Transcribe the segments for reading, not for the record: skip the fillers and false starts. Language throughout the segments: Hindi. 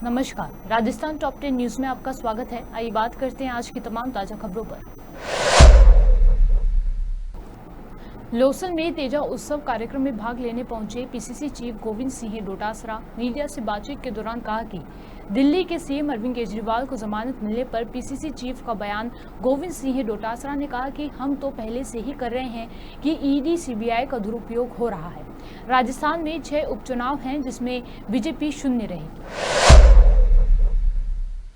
नमस्कार, राजस्थान टॉप 10 न्यूज में आपका स्वागत है। आइए बात करते हैं आज की तमाम ताजा खबरों पर। लोसल में तेजा उत्सव कार्यक्रम में भाग लेने पहुंचे PCC chief Govind Singh Dotasra media से बातचीत के दौरान कहा कि दिल्ली के सीएम अरविंद केजरीवाल को जमानत मिलने पर पीसीसी चीफ का बयान। गोविंद सिंह डोटासरा ने कहा कि हम तो पहले से ही कर रहे हैं कि ईडी सीबीआई का दुरुपयोग हो रहा है। राजस्थान में 6 उपचुनाव हैं जिसमें बीजेपी शून्य रहेगी।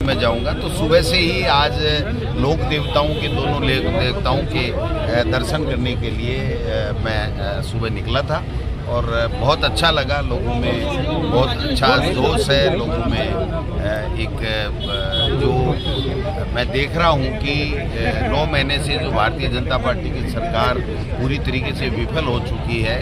मैं जाऊंगा तो सुबह से ही आज लोक देवताओं के दोनों देवताओं के दर्शन करने के लिए मैं सुबह निकला था और बहुत अच्छा लगा। लोगों में बहुत अच्छा जोश है। लोगों में एक जो मैं देख रहा हूं कि 9 महीने से जो भारतीय जनता पार्टी की सरकार पूरी तरीके से विफल हो चुकी है,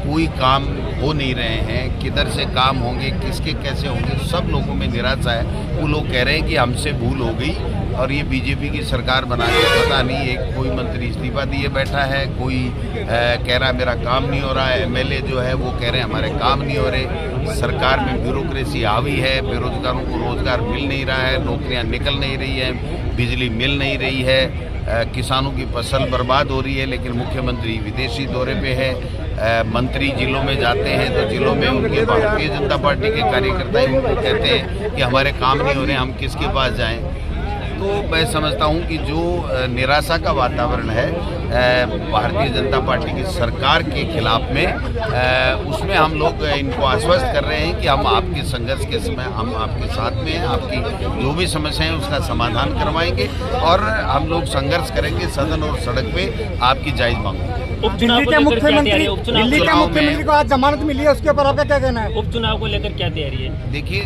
कोई काम हो नहीं रहे हैं, किधर से काम होंगे, किसके कैसे होंगे, सब लोगों में निराशा है। वो लोग कह रहे हैं कि हमसे भूल हो गई और ये बीजेपी की सरकार बना के पता नहीं, एक कोई मंत्री इस्तीफा दिए बैठा है, कोई कह रहा है मेरा काम नहीं हो रहा है, एमएलए जो है वो कह रहे हैं हमारे काम नहीं हो रहे, सरकार में ब्यूरोक्रेसी हावी है, बेरोजगारों को रोजगार मिल नहीं रहा है, नौकरियाँ निकल नहीं रही हैं, बिजली मिल नहीं रही है, किसानों की फसल बर्बाद हो रही है। लेकिन मुख्यमंत्री विदेशी दौरे पे है, मंत्री जिलों में जाते हैं तो जिलों में उनके भारतीय जनता पार्टी के कार्यकर्ता ही उनको कहते हैं कि हमारे काम नहीं हो रहे, हम किसके पास जाएं। तो मैं समझता हूं कि जो निराशा का वातावरण है भारतीय जनता पार्टी की सरकार के खिलाफ में, उसमें हम लोग इनको आश्वस्त कर रहे हैं कि हम आपके संघर्ष के समय हम आपके साथ में हैं, आपकी जो भी समस्या है उसका समाधान करवाएंगे और हम लोग संघर्ष करेंगे सदन और सड़क पे आपकी जायज मांगों। दिल्ली के मुख्यमंत्री को आज जमानत मिली है, उसके ऊपर आपका क्या कहना है? उपचुनाव को लेकर क्या तैयारी है? देखिए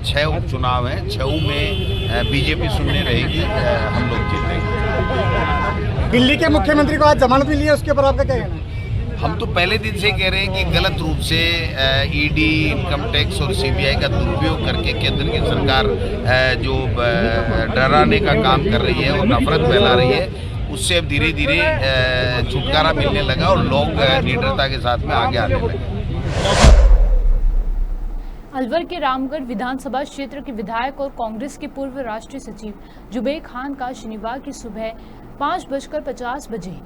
6 उपचुनाव हैं, 6 में बीजेपी शून्य रहेगी, हम लोग जीतेंगे। दिल्ली के मुख्यमंत्री को आज जमानत मिली है, उसके ऊपर आपका क्या कहना है? हम तो पहले दिन से कह रहे हैं कि गलत रूप से ईडी, इनकम टैक्स और सीबीआई का दुरुपयोग करके केंद्र की सरकार जो डराने का काम कर रही है और नफरत फैला रही है, उससे अब धीरे धीरे छुटकारा मिलने लगा और लोग निडरता के साथ में आगे आने लगे। अलवर के रामगढ़ विधानसभा क्षेत्र के विधायक और कांग्रेस के पूर्व राष्ट्रीय सचिव जुबेर खान का शनिवार की सुबह 5:50 बजे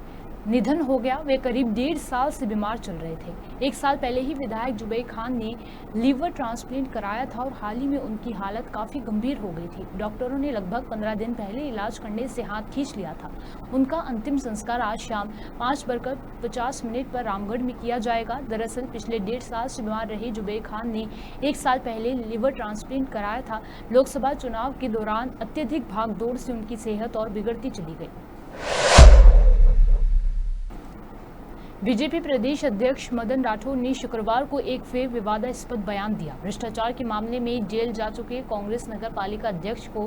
निधन हो गया। वे करीब 1.5 साल से बीमार चल रहे थे। 1 साल पहले ही विधायक जुबेर खान ने लीवर ट्रांसप्लांट कराया था और हाल ही में उनकी हालत काफी गंभीर हो गई थी। डॉक्टरों ने लगभग 15 दिन पहले इलाज करने से हाथ खींच लिया था। उनका अंतिम संस्कार आज शाम 5:50 पर रामगढ़ में किया जाएगा। दरअसल पिछले 1.5 साल से बीमार रहे जुबेर खान ने 1 साल पहले लीवर ट्रांसप्लांट कराया था। लोकसभा चुनाव के दौरान अत्यधिक भागदौड़ से उनकी सेहत और बिगड़ती चली गई। बीजेपी प्रदेश अध्यक्ष मदन राठौर ने शुक्रवार को एक फिर विवादास्पद बयान दिया। भ्रष्टाचार के मामले में जेल जा चुके कांग्रेस नगर पालिका अध्यक्ष को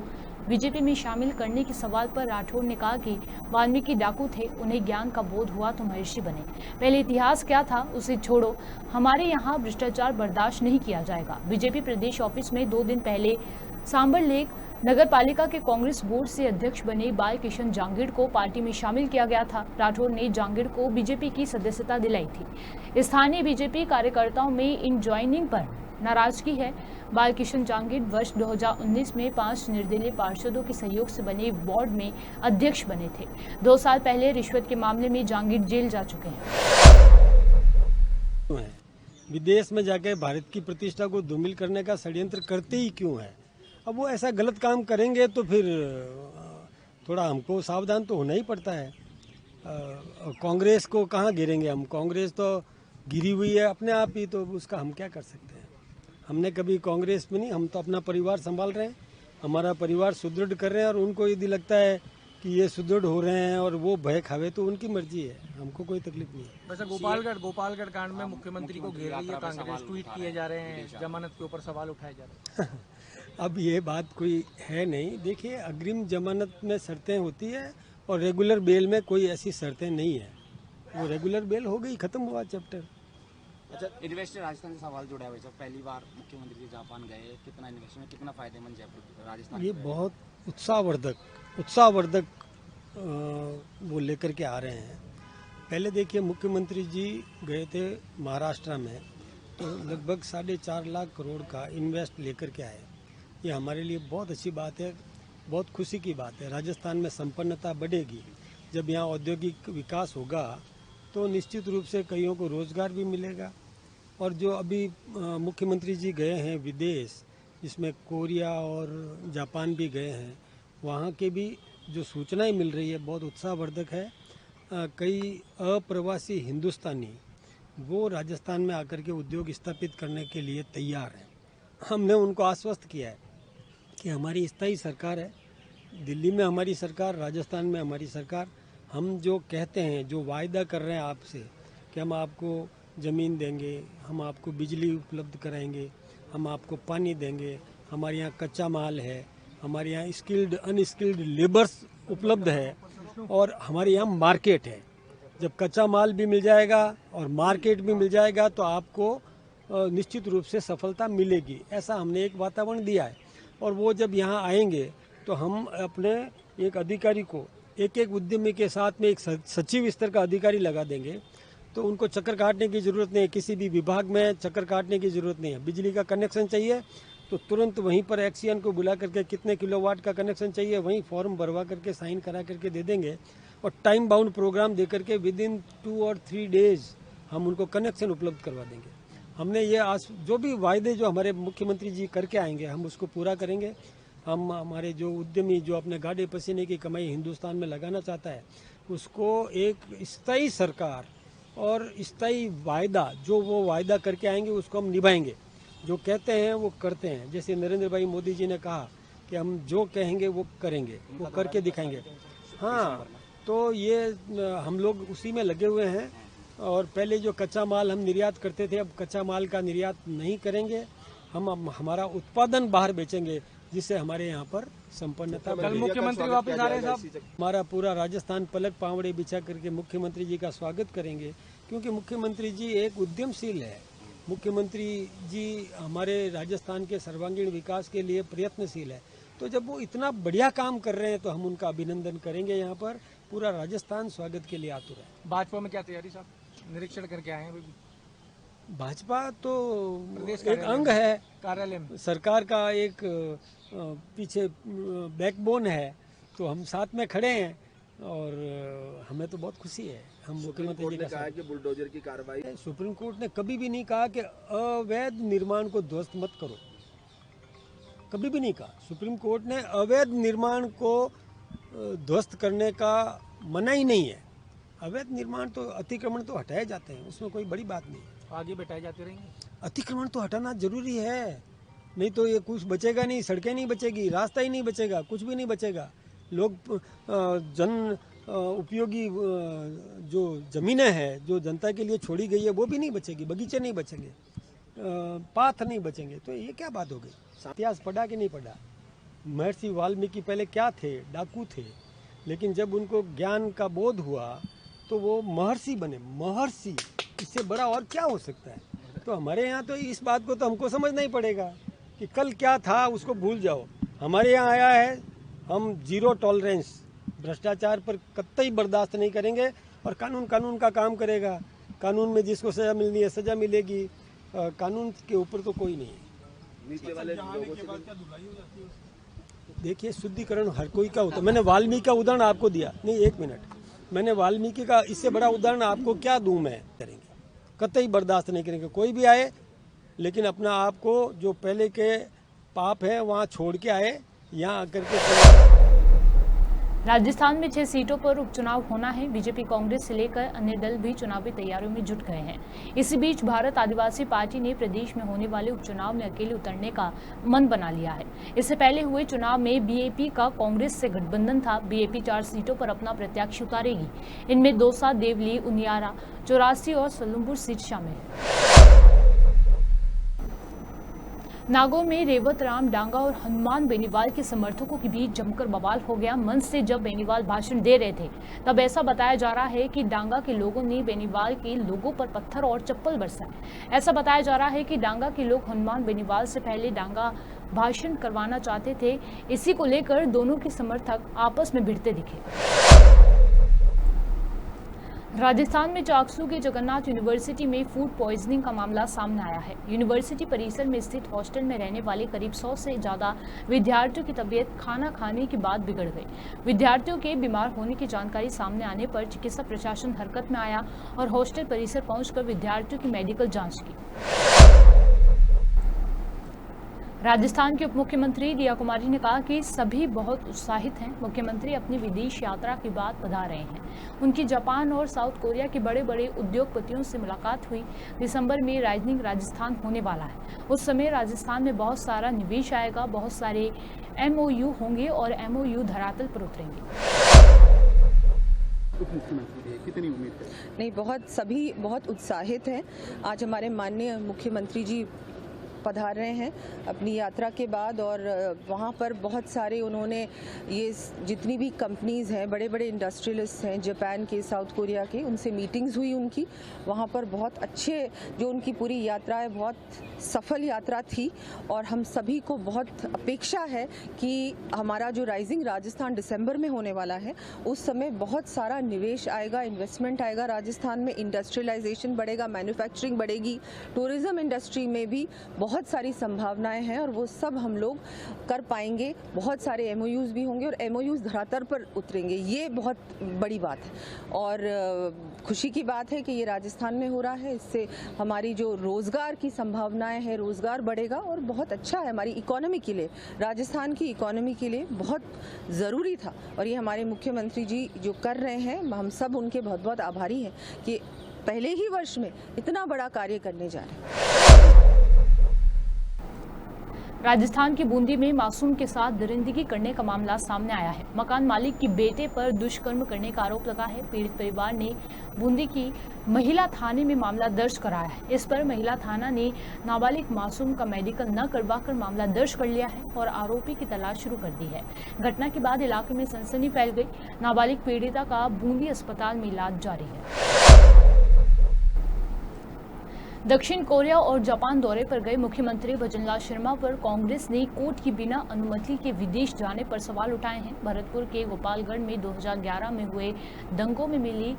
बीजेपी में शामिल करने के सवाल पर राठौर ने कहा कि वाल्मीकि डाकू थे, उन्हें ज्ञान का बोध हुआ तो महर्षि बने। पहले इतिहास क्या था उसे छोड़ो, हमारे यहाँ भ्रष्टाचार बर्दाश्त नहीं किया जाएगा। बीजेपी प्रदेश ऑफिस में 2 दिन पहले सांबर लेक नगर पालिका के कांग्रेस बोर्ड से अध्यक्ष बने बाल किशन जांगीड़ को पार्टी में शामिल किया गया था। राठौर ने जांगीड़ को बीजेपी की सदस्यता दिलाई थी। स्थानीय बीजेपी कार्यकर्ताओं में इन ज्वाइनिंग पर नाराजगी है। बाल किशन जांगीड़ वर्ष 2019 में 5 निर्दलीय पार्षदों के सहयोग से बने बोर्ड में अध्यक्ष बने थे। 2 साल पहले रिश्वत के मामले में जांगीड़ जेल जा चुके हैं। विदेश में जाके भारत की प्रतिष्ठा को धूमिल करने का षड्यंत्र करते ही क्यों है? अब वो ऐसा गलत काम करेंगे तो फिर थोड़ा हमको सावधान तो होना ही पड़ता है। कांग्रेस को कहाँ गिरेंगे हम? कांग्रेस तो गिरी हुई है अपने आप ही, तो उसका हम क्या कर सकते हैं? हमने कभी कांग्रेस में नहीं, हम तो अपना परिवार संभाल रहे हैं, हमारा परिवार सुदृढ़ कर रहे हैं और उनको यदि लगता है कि ये सुदृढ़ हो रहे हैं और वो भय खावे तो उनकी मर्जी है, हमको कोई तकलीफ नहीं है। वैसे गोपालगढ़ कांड में मुख्यमंत्री को घेर रही है कांग्रेस, ट्वीट किए जा रहे हैं, जमानत के ऊपर सवाल उठाए जा रहे हैं। अब ये बात कोई है नहीं। देखिए, अग्रिम जमानत में शर्तें होती है और रेगुलर बेल में कोई ऐसी शर्तें नहीं है। वो रेगुलर बेल हो गई, खत्म हुआ चैप्टर। अच्छा, इन्वेस्टर राजस्थान से सवाल जुड़ा है। पहली बार मुख्यमंत्री जी जापान गए, कितना इन्वेस्टमेंट, कितना फायदेमंद जयपुर राजस्थान? ये बहुत उत्साहवर्धक वो लेकर के आ रहे हैं। पहले देखिए, मुख्यमंत्री जी गए थे महाराष्ट्र में तो लगभग 4.5 लाख करोड़ का इन्वेस्ट लेकर के आए। ये हमारे लिए बहुत अच्छी बात है, बहुत खुशी की बात है। राजस्थान में संपन्नता बढ़ेगी। जब यहाँ औद्योगिक विकास होगा तो निश्चित रूप से कईयों को रोज़गार भी मिलेगा। और जो अभी मुख्यमंत्री जी गए हैं विदेश, जिसमें कोरिया और जापान भी गए हैं, वहाँ के भी जो सूचनाएं मिल रही है बहुत उत्साहवर्धक है। कई अप्रवासी हिंदुस्तानी वो राजस्थान में आकर के उद्योग स्थापित करने के लिए तैयार हैं। हमने उनको आश्वस्त किया है कि हमारी स्थायी सरकार है, दिल्ली में हमारी सरकार, राजस्थान में हमारी सरकार। हम जो कहते हैं, जो वायदा कर रहे हैं आपसे कि हम आपको ज़मीन देंगे, हम आपको बिजली उपलब्ध कराएंगे, हम आपको पानी देंगे, हमारे यहाँ कच्चा माल है, हमारे यहाँ स्किल्ड अनस्किल्ड लेबर्स उपलब्ध है और हमारे यहाँ मार्केट है। जब कच्चा माल भी मिल जाएगा और मार्केट भी मिल जाएगा तो आपको निश्चित रूप से सफलता मिलेगी। ऐसा हमने एक वातावरण दिया है। और वो जब यहाँ आएंगे तो हम अपने एक अधिकारी को, एक उद्यमी के साथ में एक सचिव स्तर का अधिकारी लगा देंगे। तो उनको चक्कर काटने की ज़रूरत नहीं है, किसी भी विभाग में चक्कर काटने की ज़रूरत नहीं है। बिजली का कनेक्शन चाहिए तो तुरंत वहीं पर एक्सियन को बुला करके कितने किलोवाट का कनेक्शन चाहिए वहीं फॉर्म भरवा करके साइन करा करके दे देंगे। और टाइम बाउंड प्रोग्राम दे करके विदिन 2 और 3 डेज हम उनको कनेक्शन उपलब्ध करवा देंगे। हमने ये आज जो भी वायदे जो हमारे मुख्यमंत्री जी करके आएंगे हम उसको पूरा करेंगे। हम हमारे जो उद्यमी जो अपने गाड़े पसीने की कमाई हिंदुस्तान में लगाना चाहता है उसको एक स्थायी सरकार और स्थायी वायदा, जो वो वायदा करके आएंगे उसको हम निभाएंगे। जो कहते हैं वो करते हैं। जैसे नरेंद्र भाई मोदी जी ने कहा कि हम जो कहेंगे वो करेंगे, वो करके दिखाएंगे। हाँ, तो ये हम लोग उसी में लगे हुए हैं। और पहले जो कच्चा माल हम निर्यात करते थे, अब कच्चा माल का निर्यात नहीं करेंगे। हम हमारा उत्पादन बाहर बेचेंगे, जिससे हमारे यहाँ पर संपन्नता कल मुख्यमंत्री वापस आ रहे हैं साहब। हमारा पूरा राजस्थान पलक पावड़े बिछा करके मुख्यमंत्री जी का स्वागत करेंगे, क्योंकि मुख्यमंत्री जी एक उद्यमशील है। मुख्यमंत्री जी हमारे राजस्थान के सर्वांगीण विकास के लिए प्रयत्नशील है। तो जब वो इतना बढ़िया काम कर रहे हैं तो हम उनका अभिनंदन करेंगे। यहाँ पर पूरा राजस्थान स्वागत के लिए आतुर है। भाजपा में क्या तैयारी साहब, निरीक्षण करके आए हैं? भाजपा तो एक अंग है कार्यालय में, सरकार का एक पीछे बैकबोन है। तो हम साथ में खड़े हैं और हमें तो बहुत खुशी है। हम मुख्यमंत्री जी ने कहा कि बुलडोजर की कार्रवाई, सुप्रीम कोर्ट ने कभी भी नहीं कहा कि अवैध निर्माण को ध्वस्त मत करो, कभी भी नहीं कहा। सुप्रीम कोर्ट ने अवैध निर्माण को ध्वस्त करने का मना ही नहीं है। अवैध निर्माण तो, अतिक्रमण तो हटाए जाते हैं, उसमें कोई बड़ी बात नहीं। आगे बैठाए जाते रहेंगे। अतिक्रमण तो हटाना जरूरी है, नहीं तो ये कुछ बचेगा नहीं, सड़कें नहीं बचेगी, रास्ता ही नहीं बचेगा, कुछ भी नहीं बचेगा। लोग जन उपयोगी जो ज़मीनें हैं जो जनता के लिए छोड़ी गई है वो भी नहीं बचेगी, बगीचे नहीं बचेंगे, पाथ नहीं बचेंगे। तो ये क्या बात हो गई? इतिहास पढ़ा कि नहीं पढ़ा? महर्षि वाल्मीकि पहले क्या थे? डाकू थे। लेकिन जब उनको ज्ञान का बोध हुआ तो वो महर्षि बने। महर्षि, इससे बड़ा और क्या हो सकता है? तो हमारे यहाँ तो इस बात को तो हमको समझना ही पड़ेगा कि कल क्या था उसको भूल जाओ। हमारे यहाँ आया है, हम 0 टॉलरेंस, भ्रष्टाचार पर कतई बर्दाश्त नहीं करेंगे और कानून का काम करेगा। कानून में जिसको सज़ा मिलनी है सज़ा मिलेगी, कानून के ऊपर तो कोई नहीं है। नीचे वाले लोगों से देखिए, शुद्धिकरण हर कोई का होता है। मैंने वाल्मीकि का उदाहरण आपको दिया, नहीं 1 मिनट, मैंने वाल्मीकि का इससे बड़ा उदाहरण आपको क्या दूं? मैं करेंगे, कतई बर्दाश्त नहीं करेंगे कोई भी आए, लेकिन अपना आप को जो पहले के पाप है वहाँ छोड़ के आए, यहाँ आकर के। राजस्थान में 6 सीटों पर उपचुनाव होना है। बीजेपी, कांग्रेस से लेकर अन्य दल भी चुनावी तैयारियों में जुट गए हैं। इसी बीच भारत आदिवासी पार्टी ने प्रदेश में होने वाले उपचुनाव में अकेले उतरने का मन बना लिया है। इससे पहले हुए चुनाव में बीएपी का कांग्रेस से गठबंधन था। बीएपी 4 सीटों पर अपना प्रत्याशी उतारेगी। इनमें दौसा, देवली, उनियारा, 84 और सलूमपुर सीट शामिल है। नागौर में रेवत राम डांगा और हनुमान बेनीवाल के समर्थकों के बीच जमकर बवाल हो गया। मंच से जब बेनीवाल भाषण दे रहे थे तब ऐसा बताया जा रहा है कि डांगा के लोगों ने बेनीवाल के लोगों पर पत्थर और चप्पल बरसाए। ऐसा बताया जा रहा है कि डांगा के लोग हनुमान बेनीवाल से पहले डांगा भाषण करवाना चाहते थे। इसी को लेकर दोनों के समर्थक आपस में भिड़ते दिखे। राजस्थान में चाकसू के जगन्नाथ यूनिवर्सिटी में फूड पॉइजनिंग का मामला सामने आया है। यूनिवर्सिटी परिसर में स्थित हॉस्टल में रहने वाले करीब 100 से ज्यादा विद्यार्थियों की तबीयत खाना खाने के बाद बिगड़ गई। विद्यार्थियों के बीमार होने की जानकारी सामने आने पर चिकित्सा प्रशासन हरकत में आया और हॉस्टल परिसर पहुंचकर विद्यार्थियों की मेडिकल जांच की। राजस्थान के उप मुख्यमंत्री रिया कुमारी ने कहा कि सभी बहुत उत्साहित हैं। मुख्यमंत्री अपनी विदेश यात्रा के बाद पधार रहे हैं। उनकी जापान और साउथ कोरिया के बड़े बड़े उद्योगपतियों से मुलाकात हुई। दिसंबर में राइजिंग राजस्थान होने वाला है। उस समय राजस्थान में बहुत सारा निवेश आएगा, बहुत सारे MOU होंगे और MOU धरातल पर उतरेंगे। कितनी उम्मीद है? नहीं, सभी बहुत उत्साहित हैं। आज हमारे माननीय मुख्यमंत्री जी पधार रहे हैं अपनी यात्रा के बाद और वहाँ पर बहुत सारे उन्होंने ये जितनी भी कंपनीज़ हैं, बड़े बड़े इंडस्ट्रियलिस्ट हैं जापान के, साउथ कोरिया के, उनसे मीटिंग्स हुई उनकी। वहाँ पर बहुत अच्छे जो उनकी पूरी यात्रा है, बहुत सफल यात्रा थी और हम सभी को बहुत अपेक्षा है कि हमारा जो राइजिंग राजस्थान दिसंबर में होने वाला है, उस समय बहुत सारा निवेश आएगा, इन्वेस्टमेंट आएगा राजस्थान में, इंडस्ट्रियलाइजेशन बढ़ेगा, मैन्युफैक्चरिंग बढ़ेगी, टूरिज़्म इंडस्ट्री में भी बहुत सारी संभावनाएं हैं और वो सब हम लोग कर पाएंगे। बहुत सारे MOUs भी होंगे और MOUs धरातल पर उतरेंगे। ये बहुत बड़ी बात है और खुशी की बात है कि ये राजस्थान में हो रहा है। इससे हमारी जो रोज़गार की संभावनाएं हैं, रोज़गार बढ़ेगा और बहुत अच्छा है हमारी इकोनॉमी के लिए, राजस्थान की इकोनॉमी के लिए बहुत ज़रूरी था और ये हमारे मुख्यमंत्री जी जो कर रहे हैं, हम सब उनके बहुत बहुत आभारी हैं कि पहले ही वर्ष में इतना बड़ा कार्य करने जा रहे हैं। राजस्थान के बूंदी में मासूम के साथ दरिंदगी करने का मामला सामने आया है। मकान मालिक की बेटे पर दुष्कर्म करने का आरोप लगा है। पीड़ित परिवार ने बूंदी की महिला थाने में मामला दर्ज कराया है। इस पर महिला थाना ने नाबालिग मासूम का मेडिकल न करवाकर मामला दर्ज कर लिया है और आरोपी की तलाश शुरू कर दी है। घटना के बाद इलाके में सनसनी फैल गई। नाबालिग पीड़िता का बूंदी अस्पताल में इलाज जारी है। दक्षिण कोरिया और जापान दौरे पर गए मुख्यमंत्री भजनलाल शर्मा पर कांग्रेस ने कोर्ट की बिना अनुमति के विदेश जाने पर सवाल उठाए हैं। भरतपुर के गोपालगढ़ में 2011 में हुए दंगों में मिली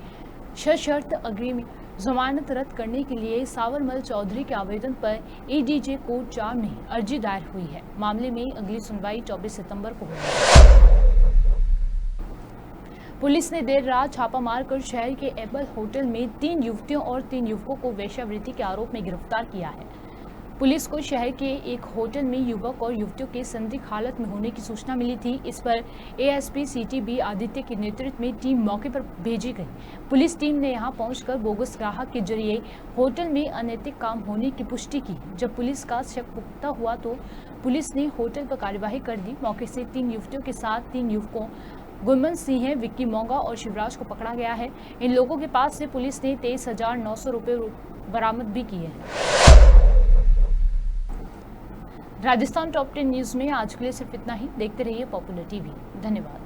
सशर्त अग्रिम जमानत रद्द करने के लिए सावरमल चौधरी के आवेदन पर ADJ कोर्ट 4 में अर्जी दायर हुई है। मामले में अगली सुनवाई 24 सितंबर को होगी। पुलिस ने देर रात छापा मारकर शहर के एप्पल होटल में 3 युवतियों और 3 युवकों को वेश्यावृत्ति के आरोप में गिरफ्तार किया है। पुलिस को शहर के एक होटल में युवक और युवतियों के संदिग्ध हालत में होने की सूचना मिली थी। इस पर ASP CTB आदित्य के नेतृत्व में टीम मौके पर भेजी गई। पुलिस टीम ने यहां पहुंचकर बोगस ग्राहक के जरिए होटल में अनैतिक काम होने की पुष्टि की। जब पुलिस का शक पुख्ता हुआ तो पुलिस ने होटल पर कार्यवाही कर दी। मौके से 3 युवतियों के साथ 3 युवकों गुरमन सिंह, विक्की मोंगा और शिवराज को पकड़ा गया है। इन लोगों के पास से पुलिस ने 23,900 रुपये बरामद भी किए हैं। राजस्थान टॉप 10 न्यूज में आज के लिए सिर्फ इतना ही। देखते रहिए पॉपुलर TV। धन्यवाद।